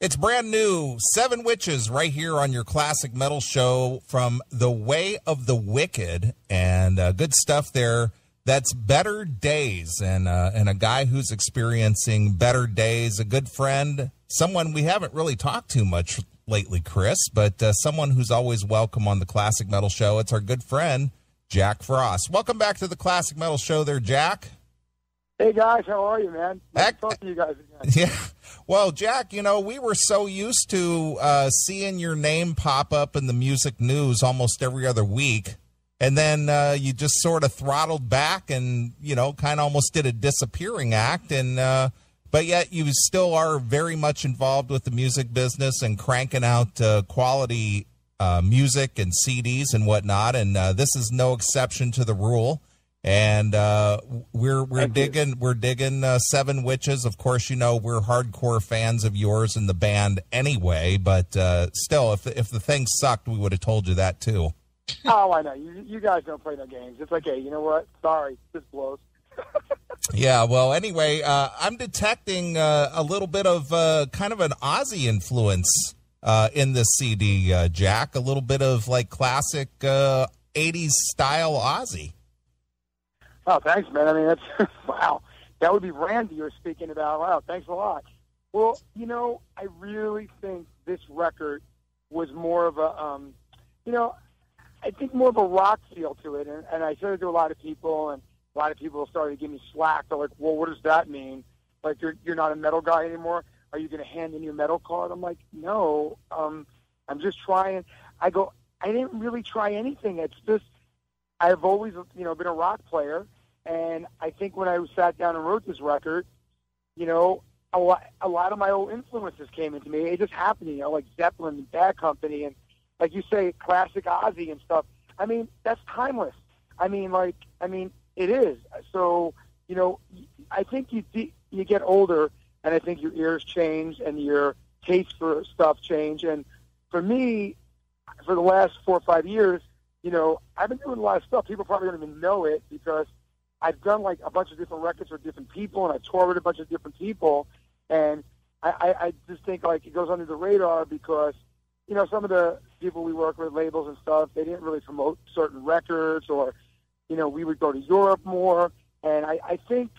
It's brand new, Seven Witches, right here on your Classic Metal Show from The Way of the Wicked, and good stuff there. That's Better Days, and a guy who's experiencing better days, a good friend, someone we haven't really talked too much lately, Chris, but someone who's always welcome on the Classic Metal Show. It's our good friend, Jack Frost. Welcome back to the Classic Metal Show there, Jack. Hey, guys, how are you, man? Nice to talk to you guys again. Yeah. Well, Jack, we were so used to seeing your name pop up in the music news almost every other week, and then you just sort of throttled back and, kind of almost did a disappearing act, and but yet you still are very much involved with the music business and cranking out quality music and CDs and whatnot, and this is no exception to the rule. And we're digging Seven Witches. Of course, we're hardcore fans of yours and the band anyway. But still, if the thing sucked, we would have told you that too. Oh, I know. You guys don't play no games. It's like, hey, you know what? Sorry, this blows. Yeah. Well, anyway, I'm detecting a little bit of kind of an Ozzy influence in this CD, Jack. A little bit of like classic '80s style Ozzy. Oh, thanks, man. I mean, that's, wow. That would be Randy you're speaking about. Wow, thanks a lot. Well, I really think this record was more of a, I think more of a rock feel to it. And I said it to a lot of people, and a lot of people started to give me slack. They're like, well, what does that mean? Like, you're not a metal guy anymore? Are you going to hand in your metal card? I'm like, no, I'm just trying. I didn't really try anything. It's just, I've always, been a rock player, and I think when I sat down and wrote this record, a lot of my old influences came into me. It just happened, like Zeppelin and Bad Company, and like you say, classic Ozzy and stuff. I mean, that's timeless. It is. So, I think you get older, and I think your ears change and your taste for stuff change. And for me, for the last 4 or 5 years, I've been doing a lot of stuff. People probably don't even know it because I've done like a bunch of different records for different people, and I toured with a bunch of different people. And I just think like it goes under the radar because, some of the people we work with, labels and stuff, they didn't really promote certain records, or, we would go to Europe more. And I think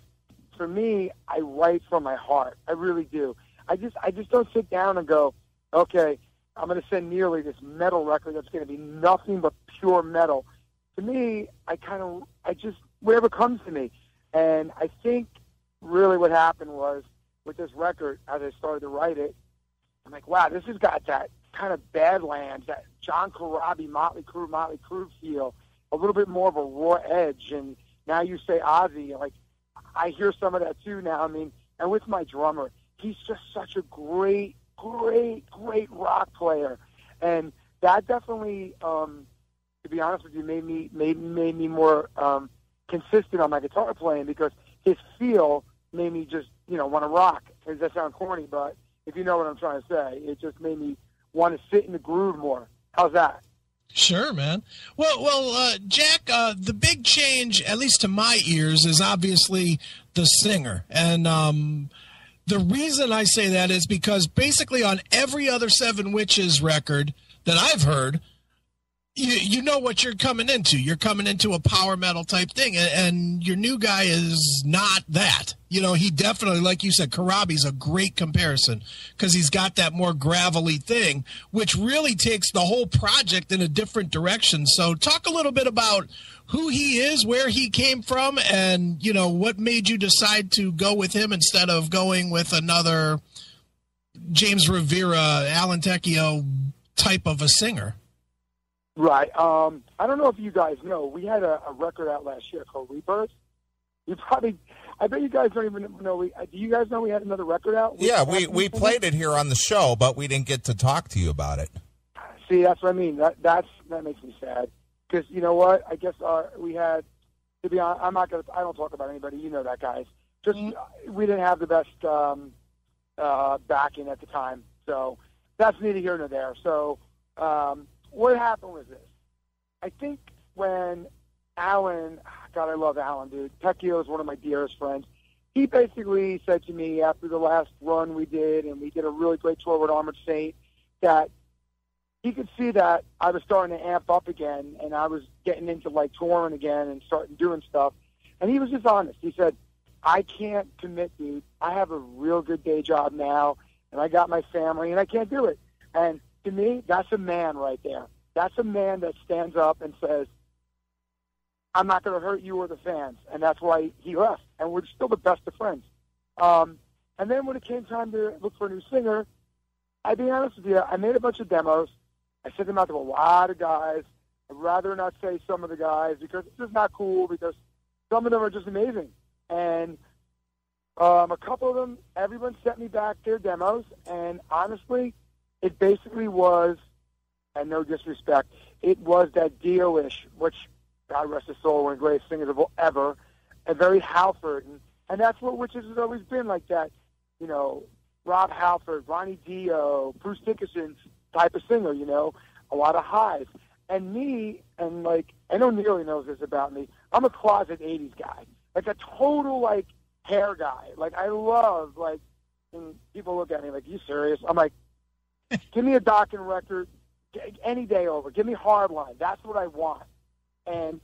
for me, I write from my heart. I really do. I just don't sit down and go, okay, I'm going to send Nearly this metal record that's going to be nothing but pure metal. To me, I just, whatever comes to me. And I think really what happened was with this record, as I started to write it, I'm like, wow, this has got that kind of Badlands, that John Corabi, Motley Crue feel, a little bit more of a raw edge. And now you say Ozzy, like, I hear some of that too now. I mean, and with my drummer, he's just such a great rock player, and that definitely, to be honest with you, made me more consistent on my guitar playing, because his feel made me just want to rock. Does that sound corny? But if you know what I'm trying to say, it just made me want to sit in the groove more. How's that? Sure, man. Well, Jack, the big change, at least to my ears, is obviously the singer, and the reason I say that is because basically on every other Seven Witches record that I've heard, you know what you're coming into. You're coming into a power metal type thing, and your new guy is not that. He definitely, like you said, Corabi's a great comparison because he's got that more gravelly thing, which really takes the whole project in a different direction. So talk a little bit about who he is, where he came from, and, what made you decide to go with him instead of going with another James Rivera, Alan Tecchio type of a singer. Right. I don't know if you guys know, we had a record out last year called Rebirth. I bet you guys don't even know. Do you guys know we had another record out? Yeah, we played it here on the show, but we didn't get to talk to you about it. See, that's what I mean. That makes me sad. Because you know what? I guess we had, to be honest, I don't talk about anybody. You know that, guys. Just we didn't have the best backing at the time. So that's neither here nor there. So what happened was this. I think when Alan, God, I love Alan, dude. Tecchio is one of my dearest friends. he basically said to me after the last run we did, and we did a really great tour with Armored Saint, that he could see that I was starting to amp up again, and I was getting into like touring again and starting doing stuff. And he was just honest. He said, I can't commit, dude. I have a real good day job now, and I got my family, and I can't do it. And to me, that's a man right there. That's a man that stands up and says, I'm not going to hurt you or the fans. And that's why he left. And we're still the best of friends. And then when it came time to look for a new singer, I'll be honest with you, I made a bunch of demos. I sent them out to a lot of guys. I'd rather not say some of the guys because it's just not cool, because some of them are just amazing. And a couple of them, everyone sent me back their demos. And honestly, it basically was, and no disrespect, it was that Dio-ish, which, God rest his soul, one of the greatest singers of ever, and very Halford. And that's what Witches has always been, like that, you know, Rob Halford, Ronnie Dio, Bruce Dickinson type of singer, you know, a lot of highs. And me, and like, I know Neely knows this about me, I'm a closet 80s guy, like a total, like, hair guy. Like, I love, like, when people look at me like, you serious? I'm like, give me a Dokken record any day over. Give me Hardline. That's what I want. And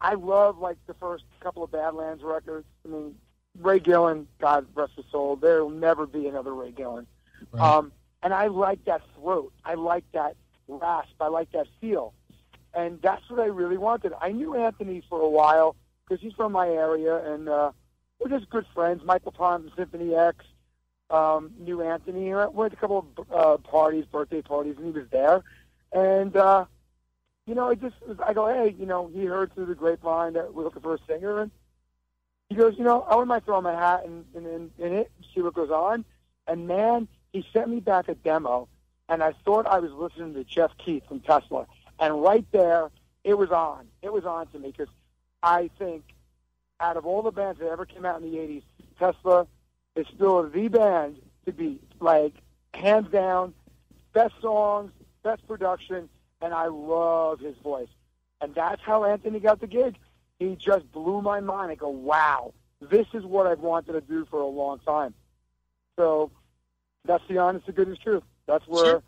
I love, like, the first couple of Badlands records. I mean, Ray Gillen, God rest his soul, there will never be another Ray Gillen. Right. And I like that throat. I like that rasp. I like that feel. And that's what I really wanted. I knew Anthony for a while because he's from my area, and we're just good friends. Michael Pond from Symphony X knew Anthony. I went to a couple of parties, birthday parties, and he was there. And, you know, I go, hey, you know, he heard through the grapevine that we're looking for a singer, and he goes, you know, I wouldn't mind throwing my hat in it, see what goes on. And, man, he sent me back a demo, and I thought I was listening to Jeff Keith from Tesla. And right there, it was on. It was on to me, because I think out of all the bands that ever came out in the 80s, Tesla is still the band to be, like, hands down, best songs, best production, and I love his voice. And that's how Anthony got the gig. He just blew my mind. I go, wow, this is what I've wanted to do for a long time. So that's the honest to goodness truth. That's where, sure.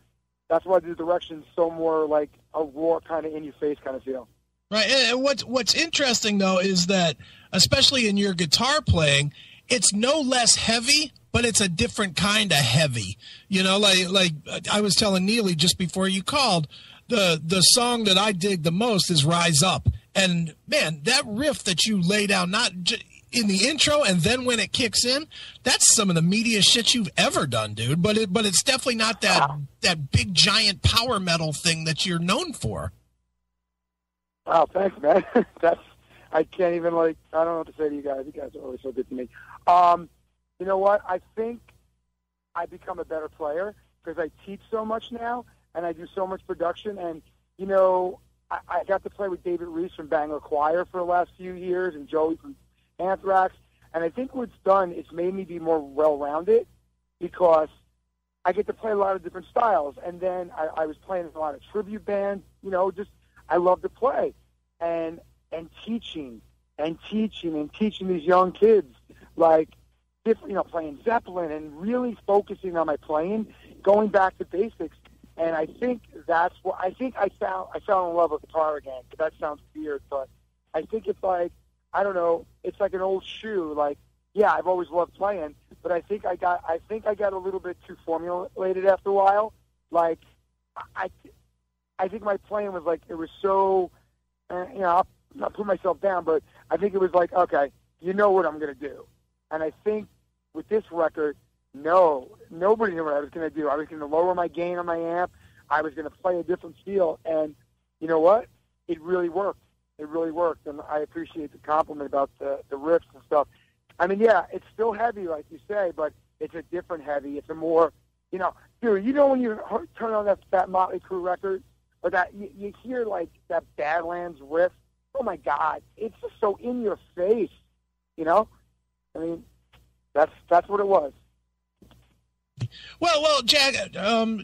That's why the direction's so more like a raw kind of in-your-face kind of feel. Right. And what's interesting, though, is that, especially in your guitar playing, it's no less heavy, but it's a different kind of heavy. You know, like I was telling Neely just before you called, the song that I dig the most is Rise Up. And, man, that riff that you lay down, not in the intro and then when it kicks in, that's some of the meatiest shit you've ever done, dude. But it's definitely not that big, giant power metal thing that you're known for. Wow, thanks, man. I can't even, like, I don't know what to say to you guys. You guys are always so good to me. You know what? I think I become a better player because I teach so much now and I do so much production. And, you know, I got to play with David Reese from Bangor Choir for the last few years and Joey from Anthrax. And I think what's done, it's made me be more well-rounded because I get to play a lot of different styles. And then I was playing in a lot of tribute bands, you know, just I love to play. And teaching these young kids, like, you know, playing Zeppelin and really focusing on my playing, going back to basics. And I think that's what I fell in love with guitar again. That sounds weird, but I think it's like, I don't know, it's like an old shoe. Like, yeah, I've always loved playing, but I think I got a little bit too formulated after a while. Like, I think my playing was like, it was so, you know, I'll not put myself down, but I think it was like, okay, you know what I'm going to do. And I think with this record, nobody knew what I was going to do. I was going to lower my gain on my amp. I was going to play a different feel. And you know what? It really worked. It really worked. And I appreciate the compliment about the riffs and stuff. I mean, yeah, it's still heavy, like you say, but it's a different heavy. It's a more, you know, dude, you know when you turn on that Motley Crue record, or that you hear, like, that Badlands riff, oh, my God, it's just so in your face, you know? I mean, that's what it was. Well, Jack,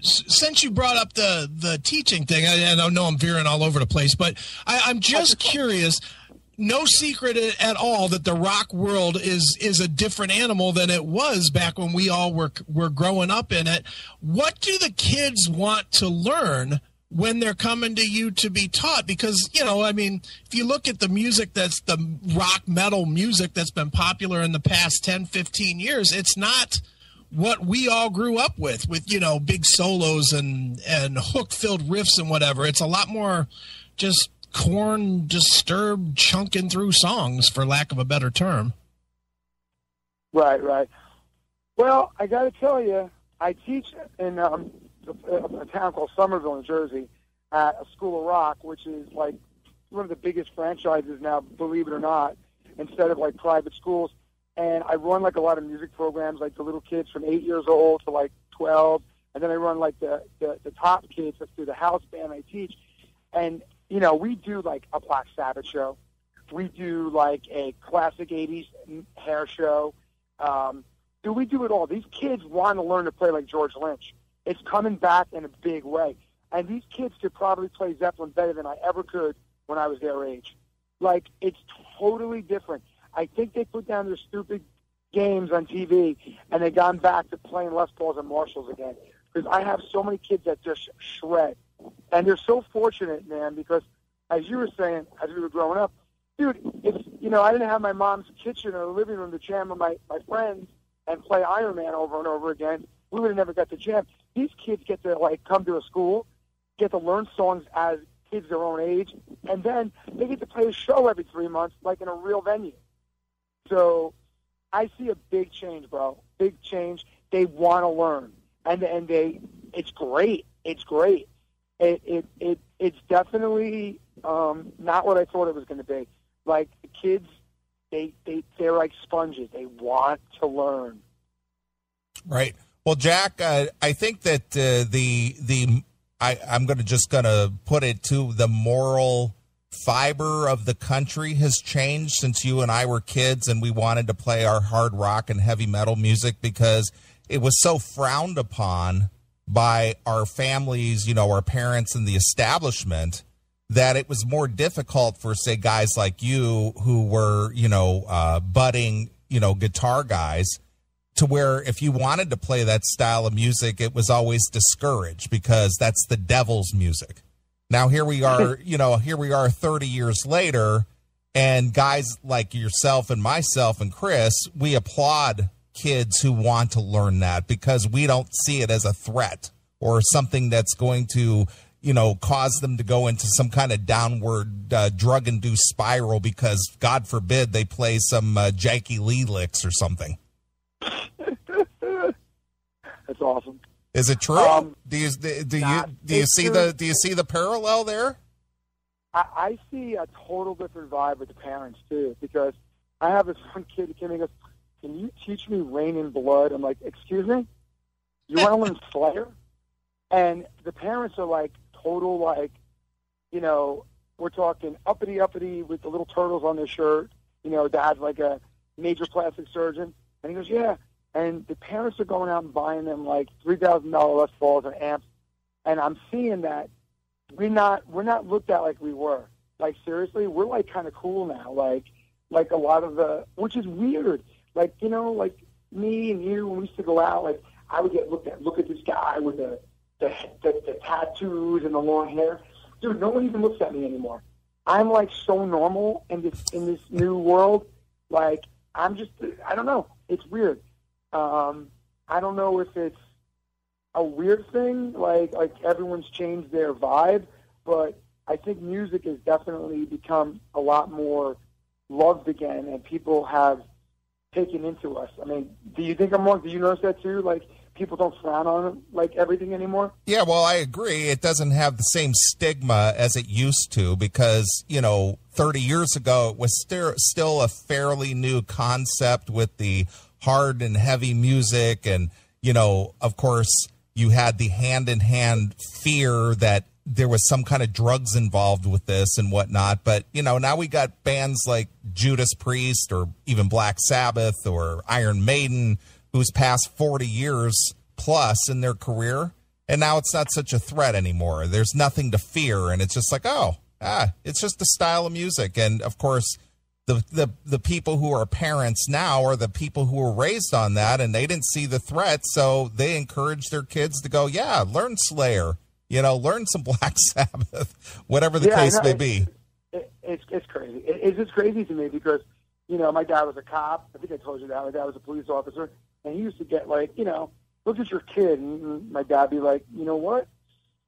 since you brought up the teaching thing, I know I'm veering all over the place, but I'm just curious, no secret at all that the rock world is a different animal than it was back when we all were growing up in it. What do the kids want to learn when they're coming to you to be taught? Because, I mean, if you look at the music that's the rock metal music that's been popular in the past 10, 15 years, it's not what we all grew up with, big solos and hook-filled riffs and whatever. It's a lot more just Korn Disturbed chunking through songs, for lack of a better term. Right. Well, I got to tell you, I teach in a town called Somerville, New Jersey, at a school of rock, which is like one of the biggest franchises now, believe it or not, instead of like private schools. And I run like a lot of music programs, like the little kids from 8 years old to like 12. And then I run like the top kids through the house band I teach. And, we do like a Black Sabbath show. We do like a classic 80s hair show. We do it all. These kids want to learn to play like George Lynch. It's coming back in a big way. And these kids could probably play Zeppelin better than I ever could when I was their age. Like, it's totally different. I think they put down their stupid games on TV, and they gone back to playing Les Pauls and Marshalls again. Because I have so many kids that just shred. And they're so fortunate, man, because as you were saying, as we were growing up, dude, if, I didn't have my mom's kitchen or living room to jam with my friends and play Iron Man over and over again, we would have never got to jam. These kids get to, like, come to a school, get to learn songs as kids their own age, and then they get to play a show every 3 months, like in a real venue. So I see a big change, bro. Big change. They want to learn, and it's great. It's great. It's definitely not what I thought it was going to be. Like, the kids, they're like sponges. They want to learn. Right. Well, Jack, I think that I'm going to put it to the moral fiber of the country has changed since you and I were kids and we wanted to play our hard rock and heavy metal music because it was so frowned upon by our families, our parents and the establishment, that it was more difficult for, say, guys like you who were, budding, guitar guys, to where if you wanted to play that style of music, it was always discouraged because that's the devil's music. Now, here we are, 30 years later, and guys like yourself and myself and Chris, we applaud kids who want to learn that because we don't see it as a threat or something that's going to, cause them to go into some kind of downward drug-induced spiral because, God forbid, they play some Jackie Lee licks or something. That's awesome. Is it true? Do you see the parallel there? I see a total different vibe with the parents too, because I have this one kid who came and goes, "Can you teach me Rain in Blood?" I'm like, "Excuse me? You want to learn Slayer?" And the parents are like total, like, we're talking uppity with the little turtles on their shirt. Dad's like a major plastic surgeon, and he goes, "Yeah." And the parents are going out and buying them like $3,000 Les Pauls and amps, and I'm seeing that we're not looked at like we were. Like, seriously, we're like kind of cool now. Like a lot of which is weird. Like, like me and you, when we used to go out, like I would get looked at. Look at this guy with the tattoos and the long hair. Dude, no one even looks at me anymore. I'm like so normal in this new world. Like, I don't know. It's weird. I don't know if it's a weird thing, like everyone's changed their vibe, but I think music has definitely become a lot more loved again, and people have taken into us. I mean, do you think I'm wrong? Do you notice that too? Like, people don't frown on like everything anymore? Yeah, well, I agree. It doesn't have the same stigma as it used to because, 30 years ago, it was still a fairly new concept with the hard and heavy music. And, of course, you had the hand-in-hand fear that there was some kind of drugs involved with this and whatnot. But, now we got bands like Judas Priest or even Black Sabbath or Iron Maiden who's past 40 years plus in their career. And now it's not such a threat anymore. There's nothing to fear. And it's just like, it's just a style of music. And, of course, the people who are parents now are the people who were raised on that, and they didn't see the threat, so they encourage their kids to go, yeah, learn Slayer, learn some Black Sabbath, whatever the case may be. It's crazy. It's just crazy to me because, my dad was a cop. I think I told you that. My dad was a police officer, and he used to get look at your kid, and my dad be like, you know what?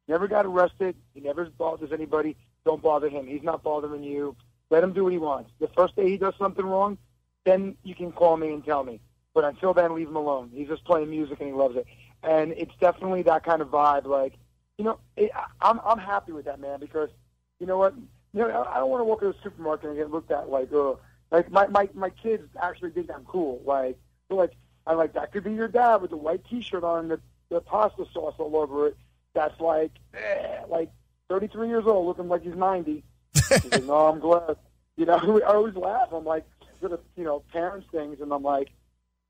Never got arrested. He never bothers anybody. Don't bother him. He's not bothering you. Let him do what he wants. The first day he does something wrong, then you can call me and tell me. But until then, leave him alone. He's just playing music and he loves it. And it's definitely that kind of vibe. Like, I'm happy with that, man, because you know what? I don't want to walk into a supermarket and get looked at like, oh, like my kids actually think I'm cool. Like, they're like, I'm like, that could be your dad with the white T-shirt on, the pasta sauce all over it. That's like 33 years old, looking like he's 90. He's like, no, I'm glad. I always laugh. I'm like, for the parents things, and I'm like,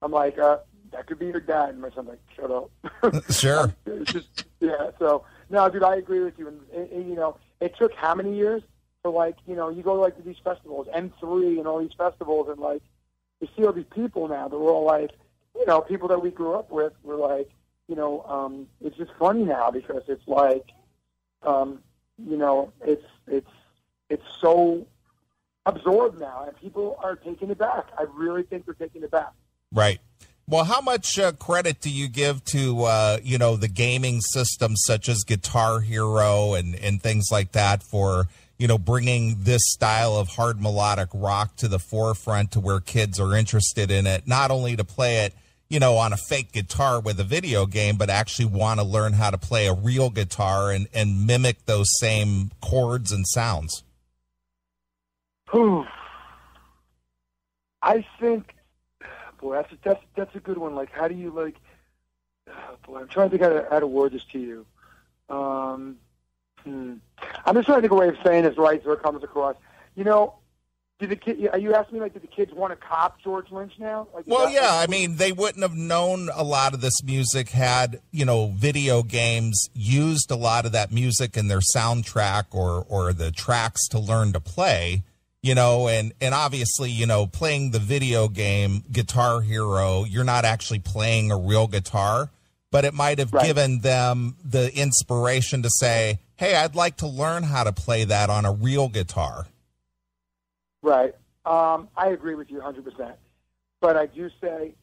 that could be your dad. And my son's like, shut up. Sure. It's just, yeah. So no, dude, I agree with you. And it took how many years for you go to these festivals, M3 and all these festivals, and you see all these people now. They're all people that we grew up with. We're like, it's just funny now because it's it's so absorbed now, and people are taking it back. I really think they're taking it back. Right. Well, how much credit do you give to, the gaming systems such as Guitar Hero and things like that for, bringing this style of hard melodic rock to the forefront to where kids are interested in it, not only to play it, on a fake guitar with a video game, but actually want to learn how to play a real guitar and mimic those same chords and sounds? I think, boy, that's a good one. Like, how do you boy, I'm trying to think how to word this to you. I'm just trying to think of a way of saying this right so it comes across. Are you asking me, did the kids want to cop George Lynch now? Well, yeah. I mean, they wouldn't have known a lot of this music had, video games used a lot of that music in their soundtrack or the tracks to learn to play, and obviously, playing the video game Guitar Hero, you're not actually playing a real guitar, but it might have given them the inspiration to say, hey, I'd like to learn how to play that on a real guitar. Right. I agree with you 100%. But I do say,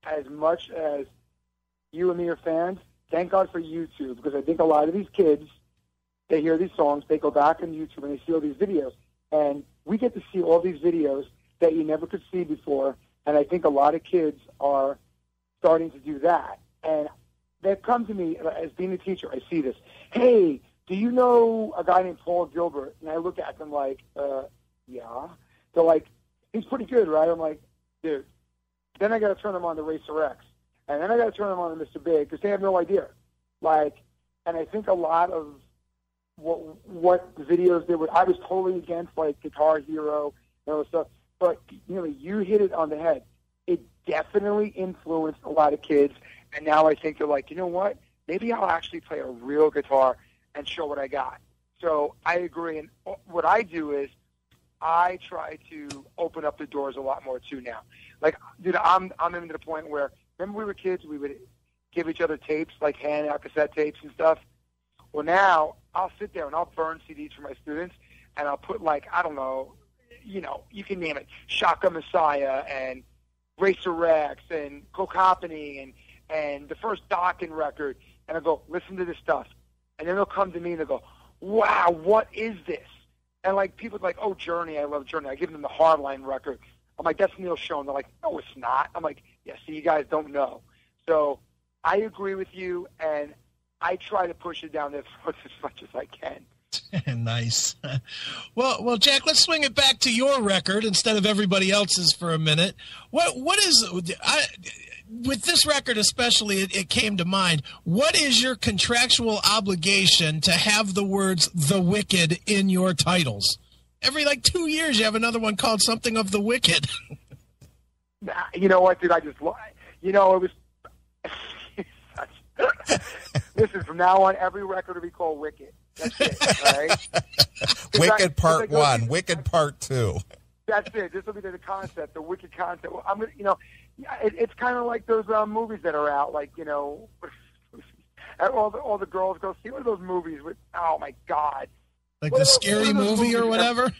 as much as you and me are fans, thank God for YouTube, because I think a lot of these kids, they hear these songs, they go back on YouTube and they see all these videos. And we get to see all these videos that you never could see before. And I think a lot of kids are starting to do that. And they've come to me, as being a teacher, I see this. Hey, do you know a guy named Paul Gilbert? And I look at them like, yeah. So, he's pretty good, right? I'm like, dude. Then I got to turn them on to Racer X. And then I got to turn them on to Mr. Big because they have no idea. And I think a lot of what videos they were, I was totally against, Guitar Hero and all this stuff. But, you hit it on the head. It definitely influenced a lot of kids. And now I think they're like, you know what? Maybe I'll actually play a real guitar and show what I got. So I agree. And what I do is, I try to open up the doors a lot more too now. Dude, I'm into the point where, remember we were kids, we would give each other tapes, hand out cassette tapes and stuff. Well, now I'll sit there and I'll burn CDs for my students, and I'll put I don't know, you can name it, Shaka Messiah and Racer X and Kokopany and the first Dokken record, and I'll go, listen to this stuff. And then they'll come to me and they'll go, wow, what is this? And people are like, oh, Journey, I love Journey. I give them the Hardline record. I'm like, that's Neil Schon. They're like, no, it's not. I'm like, yeah, see, you guys don't know. So I agree with you, and I try to push it down their throats as much as I can. Nice. Well, Jack, let's swing it back to your record instead of everybody else's for a minute. What is with this record especially? It came to mind. What is your contractual obligation to have the words "The Wicked" in your titles? Every 2 years, you have another one called something of the Wicked. You know what, dude? I just, it was. Listen, from now on, every record will be called Wicked. That's it, all right? Wicked Part 1, Wicked Part 2. That's it. This will be the concept, the wicked concept. I'm gonna, it's kind of like those movies that are out, like all the girls go see one of those movies with. Oh my God! Like the Scary Movie or whatever.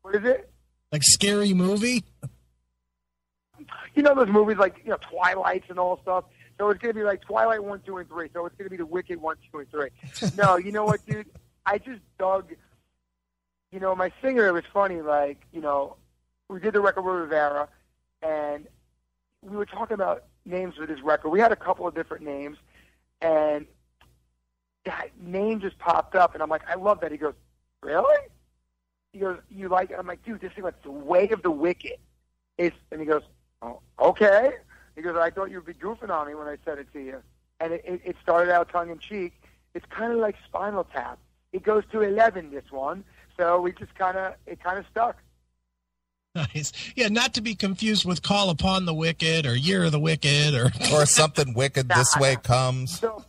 What is it? Like Scary Movie. You know those movies like Twilights and all stuff. So it's gonna be like Twilight 1, 2, and 3. So it's gonna be the Wicked 1, 2, and 3. No, you know what, dude? I just dug. My singer, it was funny, we did the record with Rivera, and we were talking about names for this record. We had a couple of different names, and that name just popped up, and I'm like, I love that. He goes, really? He goes, you like it? I'm like, dude, this thing, like, the Way of the Wicked. And he goes, oh, okay. He goes, I thought you'd be goofing on me when I said it to you. And it started out tongue-in-cheek. It's kind of like Spinal Tap. It goes to 11, this one. So we just it kind of stuck. Nice. Yeah, not to be confused with Call Upon the Wicked or Year of the Wicked or something wicked this way comes. So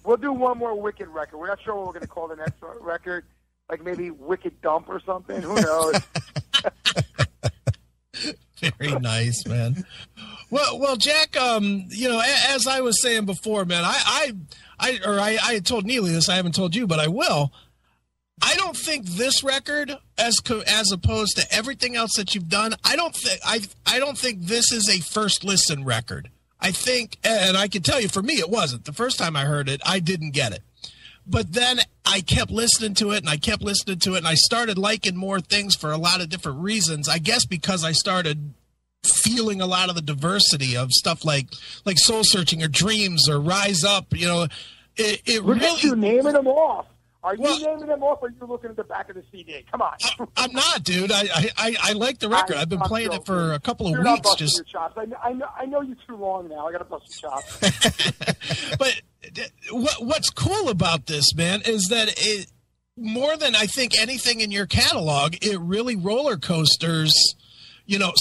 we'll do one more Wicked record. We're not sure what we're going to call the next record. Like maybe Wicked Dump or something. Who knows? Very nice, man. Well, Jack, as I was saying before, man, I had told Neely this. I haven't told you, but I will. I don't think this record, as opposed to everything else that you've done, I don't think this is a first listen record. I think, and I can tell you, for me, it wasn't. The first time I heard it, I didn't get it. But then I kept listening to it, and I kept listening to it, and I started liking more things for a lot of different reasons. I guess because I started feeling a lot of the diversity of stuff like Soul Searching or Dreams or Rise Up. It Look really. At you naming them off. Are you naming them off, or are you looking at the back of the CD? Come on. I'm not, dude. I like the record. I've been playing it for a couple of You're weeks. Not busting your chops. I know you too long now. I got to bust your chops. But what's cool about this, man, is that it, more than I think anything in your catalog, it really roller coasters,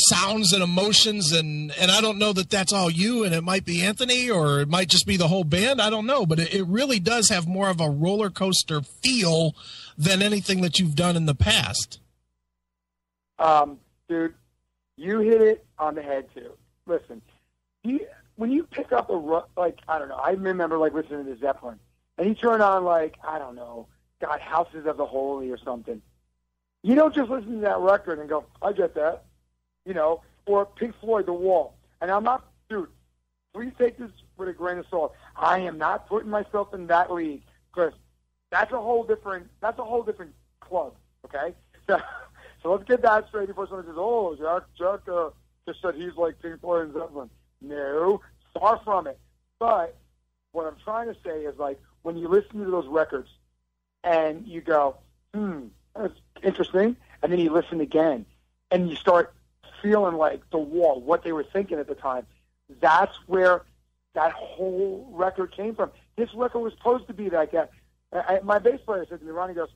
sounds and emotions, and I don't know that that's all you, and it might be Anthony, or it might just be the whole band. I don't know, but it really does have more of a roller coaster feel than anything that you've done in the past. Dude, you hit it on the head too. Listen, when you pick up I don't know, I remember listening to Zeppelin, and you turn on God, Houses of the Holy or something. You don't just listen to that record and go, I get that. Or Pink Floyd, The Wall. And I'm not, dude, please take this with a grain of salt. I am not putting myself in that league, because that's a whole different club, okay? So let's get that straight before someone says, oh, Jack just said he's like Pink Floyd and Zeppelin. No, far from it. But what I'm trying to say is, when you listen to those records and you go, that's interesting, and then you listen again, and you start feeling like The Wall, what they were thinking at the time. That's where that whole record came from. This record was supposed to be like that. My bass player said to me, Ronnie goes,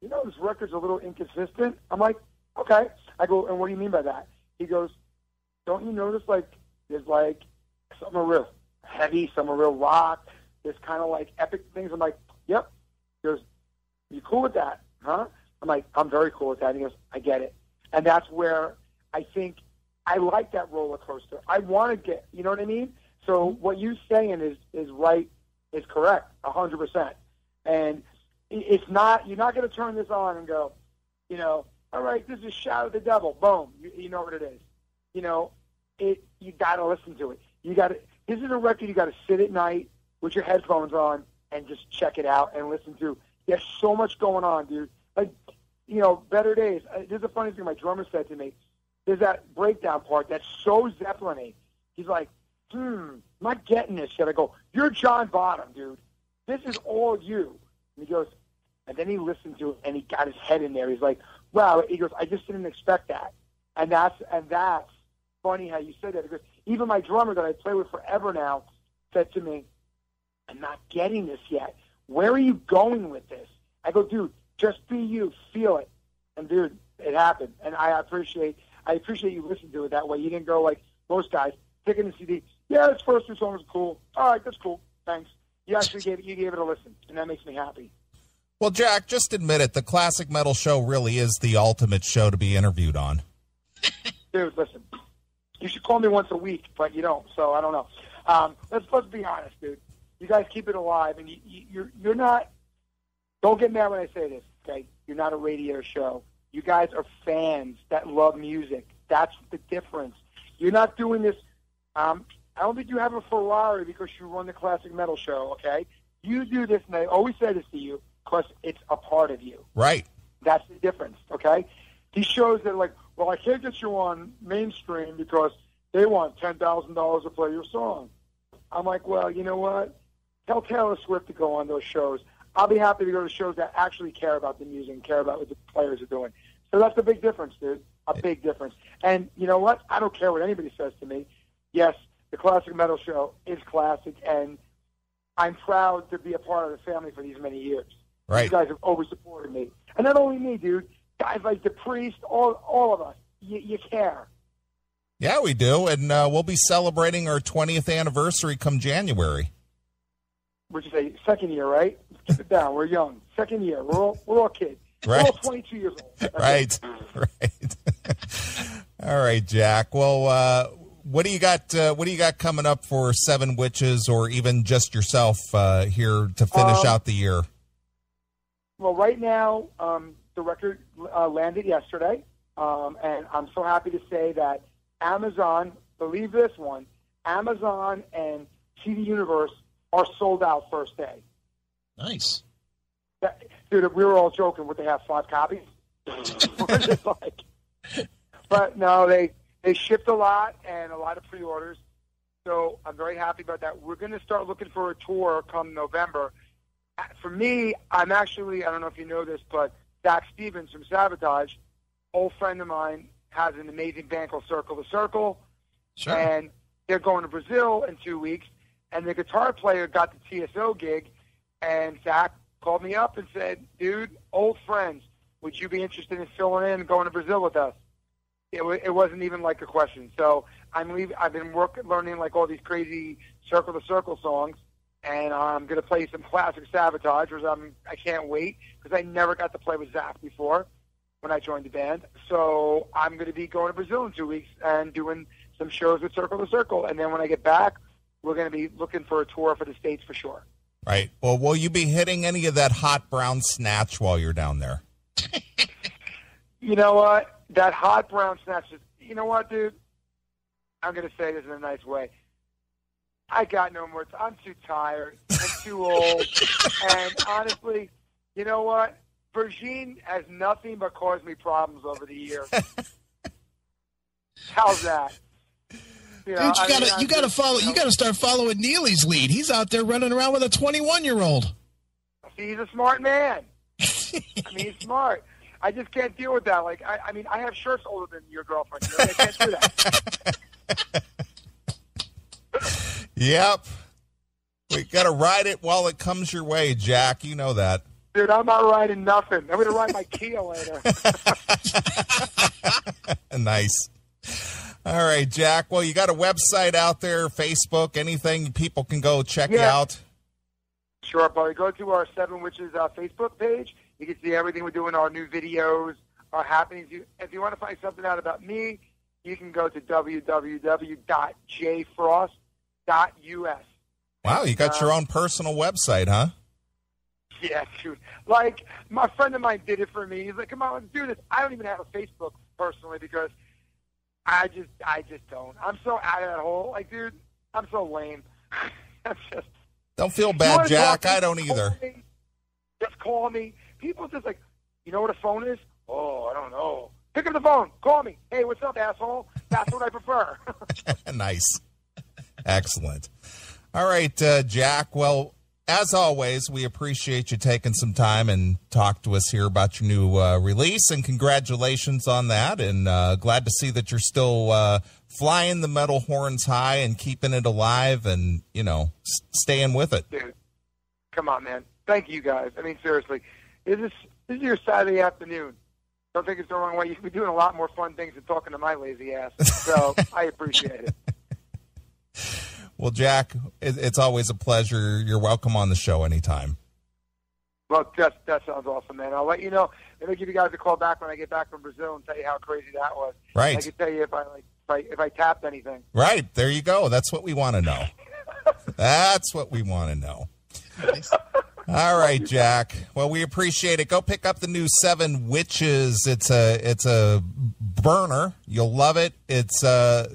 this record's a little inconsistent. I'm like, okay. I go, and what do you mean by that? He goes, don't you notice there's some are real heavy, some are real rock, there's kind of epic things. I'm like, yep. He goes, you cool with that, huh? I'm like, I'm very cool with that. He goes, I get it. And that's where I think I like that roller coaster. I want to get, you know what I mean? So what you're saying is right, is correct, 100%. And it's not, you're not going to turn this on and go, all right, this is Shout at the Devil. Boom. You know what it is. You got to listen to it. This is a record you got to sit at night with your headphones on and just check it out and listen to. There's so much going on, dude. Better Days. This is a funny thing my drummer said to me. There's that breakdown part that's so Zeppelin-y. He's like, I'm not getting this yet. I go, you're John Bonham, dude. This is all you. And he goes, and then he listened to it, and he got his head in there. He's like, wow. He goes, I just didn't expect that. And that's funny how you said that, because even my drummer that I play with forever now said to me, I'm not getting this yet. Where are you going with this? I go, dude, just be you. Feel it. And, dude, it happened. And I appreciate you listening to it that way. You didn't go like most guys, picking the CD. Yeah, this first two songs are cool. All right, that's cool. Thanks. You actually gave it a listen, and that makes me happy. Well, Jack, just admit it. The Classic Metal Show really is the ultimate show to be interviewed on. Dude, listen. You should call me once a week, but you don't, so I don't know. Let's be honest, dude. You guys keep it alive, and you're not. Don't get mad when I say this, okay? You're not a radio show. You guys are fans that love music. That's the difference. You're not doing this. I don't think you have a Ferrari because you run the classic metal show, okay? You do this, and I always say this to you because it's a part of you. Right. That's the difference, okay? These shows that are like, well, I can't get you on mainstream because they want $10,000 to play your song. I'm like, well, you know what? Tell Taylor Swift to go on those shows. I'll be happy to go to shows that actually care about the music and care about what the players are doing. So that's a big difference, dude. A big difference. And you know what? I don't care what anybody says to me. Yes, the Classic Metal Show is classic, and I'm proud to be a part of the family for these many years. Right. You guys have always supported me. And not only me, dude. Guys like the Priest, all of us. You care. Yeah, we do. And we'll be celebrating our 20th anniversary come January. What'd you say? Second year, right? Keep it down. We're young. Second year. We're all kids. Right. We're all 22 years old. Right. Right. All right, Jack. Well, what do you got? What do you got coming up for Seven Witches, or even just yourself here to finish out the year? Well, right now, the record landed yesterday, and I'm so happy to say that Amazon, believe this one, Amazon and CD Universe are sold out first day. Nice. Dude, we were all joking. Would they have 5 copies? Just like, but no, they shipped a lot and a lot of pre-orders. So I'm very happy about that. We're going to start looking for a tour come November. For me, I'm actually, I don't know if you know this, but Zach Stevens from Sabotage, old friend of mine, has an amazing band called Circle the Circle. Sure. And they're going to Brazil in 2 weeks. And the guitar player got the TSO gig, and Zach called me up and said, dude, old friends, would you be interested in filling in and going to Brazil with us? It wasn't even like a question. So I've been learning like all these crazy Circle the Circle songs, and I'm going to play some classic Sabotage, which I can't wait, because I never got to play with Zach before when I joined the band. So I'm going to be going to Brazil in 2 weeks and doing some shows with Circle the Circle. And then when I get back, we're going to be looking for a tour for the States for sure. Right. Well, will you be hitting any of that hot brown snatch while you're down there? You know what? That hot brown snatch is, you know what, dude? I'm going to say this in a nice way. I got no more. I'm too tired. I'm too old. And honestly, you know what? Virgin has nothing but caused me problems over the years. How's that? Dude, you gotta follow. You gotta start following Neely's lead. He's out there running around with a 21-year-old. He's a smart man. I mean, he's smart. I just can't deal with that. Like, I mean, I have shirts older than your girlfriend. You know? I can't do that. Yep. We gotta ride it while it comes your way, Jack. You know that. Dude, I'm not riding nothing. I'm gonna ride my Kia later. Nice. All right, Jack. Well, you got a website out there, Facebook, anything people can go check you out? Sure, buddy. Go to our Seven Witches Facebook page. You can see everything we're doing, our new videos, our happenings. If you want to find something out about me, you can go to www.jfrost.us. Wow, you got your own personal website, huh? Yeah, dude. Like, my friend of mine did it for me. He's like, come on, let's do this. I don't even have a Facebook personally because I just don't. I'm so out of that hole. Like, dude, I'm so lame. That's just. Don't feel bad, Jack. I don't either. Just call me. People just like, you know what a phone is? Oh, I don't know. Pick up the phone. Call me. Hey, what's up, asshole? That's what I prefer. Nice. Excellent. All right, Jack. Well, as always, we appreciate you taking some time and talk to us here about your new release, and congratulations on that. And glad to see that you're still flying the metal horns high and keeping it alive and, you know, staying with it. Dude, come on, man. Thank you, guys. I mean, seriously. This is your Saturday afternoon. Don't think it's the wrong way. You could be doing a lot more fun things than talking to my lazy ass. So I appreciate it. Well, Jack, it's always a pleasure. You're welcome on the show anytime. Well, that sounds awesome, man. I'll let you know. Maybe I'll give you guys a call back when I get back from Brazil and tell you how crazy that was. Right. I can tell you if I tapped anything. Right. There you go. That's what we want to know. That's what we want to know. Nice. All right, Jack. Well, we appreciate it. Go pick up the new Seven Witches. It's a burner. You'll love it. It's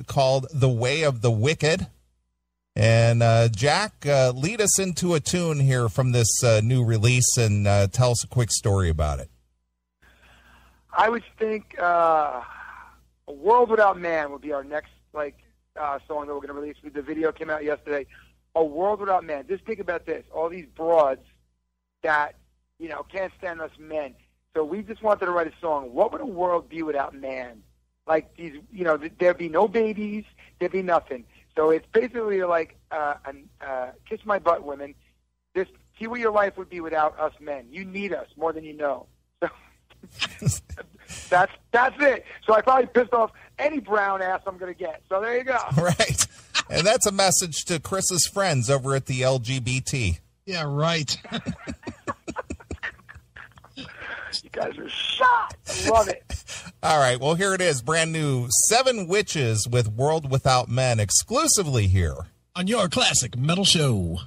called The Way of the Wicked. And Jack, lead us into a tune here from this new release and tell us a quick story about it. I would think A World Without Man would be our next song that we're going to release. The video came out yesterday. A World Without Man. Just think about this. All these broads that, can't stand us men. So we just wanted to write a song. What would a world be without man? Like these, there'd be no babies. There'd be nothing. So it's basically like kiss my butt, women. Just see what your life would be without us men. You need us more than you know. So that's it. So I probably pissed off any brown ass I'm going to get. So there you go. Right. And that's a message to Chris's friends over at the LGBT. Yeah, right. You guys are shot. I love it. All right. Well, here it is. Brand new Seven Witches with World Without Men exclusively here On your classic metal show.